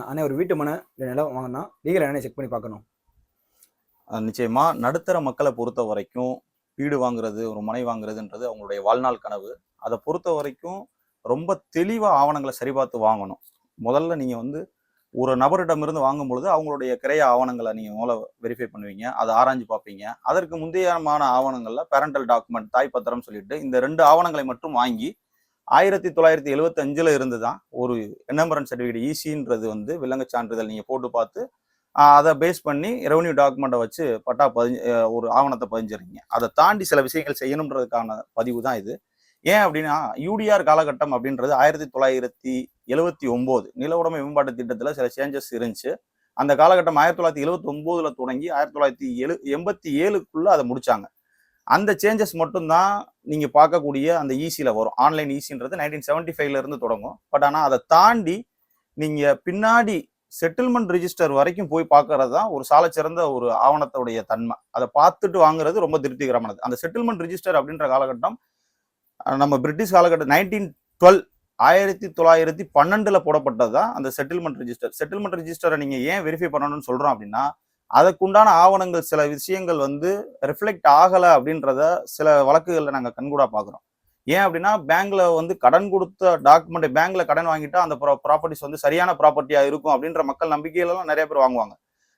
அண்ணே ஒரு வீட்டு மனை நிலம் வாங்கினா லீகல் என்ன செக் பண்ணி பார்க்கணும்? நிச்சயமா நடுத்தர மக்களை பொறுத்த வரைக்கும் வீடு வாங்குறது, ஒரு மனை வாங்குறதுன்றது அவங்களுடைய வாழ்நாள் கனவு. அதை பொறுத்த வரைக்கும் ரொம்ப தெளிவா ஆவணங்களை சரிபார்த்து வாங்கணும். முதல்ல நீங்க ஒரு நபரிடமிருந்து வாங்கும் பொழுது அவங்களுடைய கிரைய ஆவணங்களை நீங்க முதல்ல வெரிஃபை பண்ணுவீங்க, அதை ஆராய்ஞ்சு பார்ப்பீங்க. அதற்கு முந்தையமான ஆவணங்கள்ல பேரண்டல் டாக்குமெண்ட், தாய் பத்திரம் சொல்லிட்டு இந்த 2 ஆவணங்களை மட்டும் வாங்கி 1975ல இருந்து தான் ஒரு என்எம்பரன்ஸ் சர்டிஃபிகேட் ஈசின்றது வில்லங்க சான்றிதழ் நீங்க போட்டு பார்த்து அதை பேஸ் பண்ணி ரெவன்யூ டாக்குமெண்ட்டை வச்சு பட்டா ஒரு ஆவணத்தை பதிஞ்சிருக்கீங்க. அதை தாண்டி சில விஷயங்கள் செய்யணுன்றதுக்கான பதிவு தான் இது. ஏன் அப்படின்னா யூடிஆர் காலகட்டம் அப்படின்றது 1979 நில உடைமை மேம்பாட்டு திட்டத்தில் சில சேஞ்சஸ் இருந்துச்சு. அந்த காலகட்டம் 1979ல தொடங்கி 1987க்குள்ள அதை முடிச்சாங்க. அந்த சேஞ்சஸ் மட்டும்தான் நீங்க பார்க்கக்கூடிய அந்த ஈசியில வரும். ஆன்லைன் ஈசின்றது 1975ல இருந்து தொடங்கும். பட் ஆனால் அதை தாண்டி நீங்க பின்னாடி செட்டில்மெண்ட் ரிஜிஸ்டர் வரைக்கும் போய் பார்க்கறது தான் ஒரு சாலச்சிறந்த ஒரு ஆவணத்துடைய தன்மை. அதை பார்த்துட்டு வாங்குறது ரொம்ப திருப்திகரமானது. அந்த செட்டில்மெண்ட் ரிஜிஸ்டர் அப்படின்ற காலகட்டம் நம்ம பிரிட்டிஷ் காலகட்டம் 1912 போடப்பட்டது தான் அந்த செட்டில்மெண்ட் ரிஜிஸ்டர். செட்டில்மெண்ட் ரிஜிஸ்டரை நீங்க ஏன் வெரிஃபை பண்ணணும்னு சொல்றோம் அப்படின்னா, அதுக்குண்டான ஆவணங்கள் சில விஷயங்கள் ரிஃப்ளெக்ட் ஆகலை அப்படின்றத சில வழக்குகளில் நாங்கள் கண்கூடா பார்க்குறோம். ஏன் அப்படின்னா பேங்க்ல கடன் கொடுத்த டாக்குமெண்ட், பேங்க்ல கடன் வாங்கிட்டா அந்த ப்ராப்பர்ட்டிஸ் சரியான ப்ராப்பர்ட்டியா இருக்கும் அப்படின்ற மக்கள் நம்பிக்கையிலாம் நிறைய பேர் வாங்குவாங்க.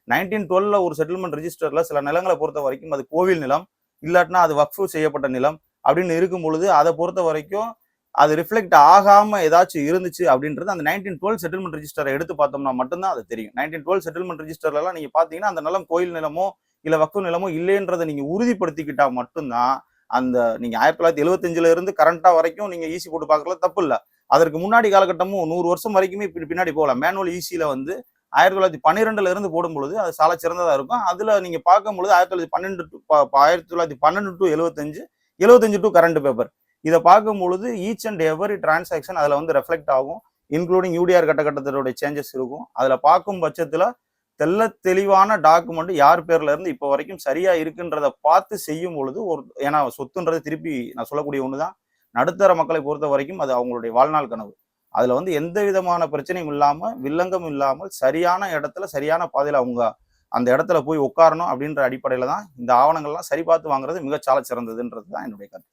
1912ல ஒரு செட்டில்மெண்ட் ரிஜிஸ்டர்ல சில நிலங்களை பொறுத்த வரைக்கும் அது கோவில் நிலம், இல்லாட்டினா அது வக்ஃபு செய்யப்பட்ட நிலம் அப்படின்னு இருக்கும் பொழுது அதை பொறுத்த வரைக்கும் அது ரிஃப்ளெக்ட் ஆகாம ஏதாச்சும் இருந்துச்சு அப்படின்றது அந்த 1912 செட்டில்மெண்ட் ரிஜிஸ்டரை எடுத்து பார்த்தோம்னா மட்டும்தான் அது தெரியும். 1912 செட்டில்மெண்ட் ரிஜிஸ்டர்லாம் நீங்க பாத்தீங்கன்னா அந்த நிலம் கோயில் நிலமோ இல்ல வக்ஃபு நிலமோ இல்லைன்றதை நீங்க உறுதிப்படுத்திக்கிட்டா மட்டும்தான் அந்த நீங்க 1975ல இருந்து கரண்டா வரைக்கும் நீங்க ஈசி போட்டு பார்க்கறது தப்பு இல்லை. அதற்கு முன்னாடி காலகட்டமும் 100 வருஷம் வரைக்குமே பின்னாடி போகலாம். மேனுவல் ஈசியில 1912ல இருந்து போடும் பொழுது அது சால சிறந்ததா இருக்கும். அதுல நீங்க பார்க்கும் பொழுது 1912 டு 75 டு கரண்ட் பேப்பர் இதை பார்க்கும் பொழுது ஈச் அண்ட் எவரி டிரான்சாக்ஷன் அதுல ரெஃப்ளெக்ட் ஆகும். இன்க்ளூடிங் யூடிஆர் கட்டத்தினுடைய சேஞ்சஸ் இருக்கும். அதுல பார்க்கும் பட்சத்துல தெளிவான டாக்குமெண்ட் யார் பேர்ல இருந்து இப்போ வரைக்கும் சரியா இருக்குன்றத பார்த்து செய்யும் பொழுது ஏன்னா சொத்துன்றது திருப்பி நான் சொல்லக்கூடிய ஒண்ணுதான். நடுத்தர மக்களை பொறுத்த வரைக்கும் அது அவங்களுடைய வாழ்நாள் கனவு. அதுல எந்த விதமான பிரச்சனையும் இல்லாம, வில்லங்கம் இல்லாமல் சரியான இடத்துல சரியான பாதையில அவங்க அந்த இடத்துல போய் உட்காரணும் அப்படின்ற அடிப்படையில தான் இந்த ஆவணங்கள்லாம் சரி பார்த்து வாங்குறது மிக சால சிறந்ததுன்றது தான் என்னுடைய கருத்து.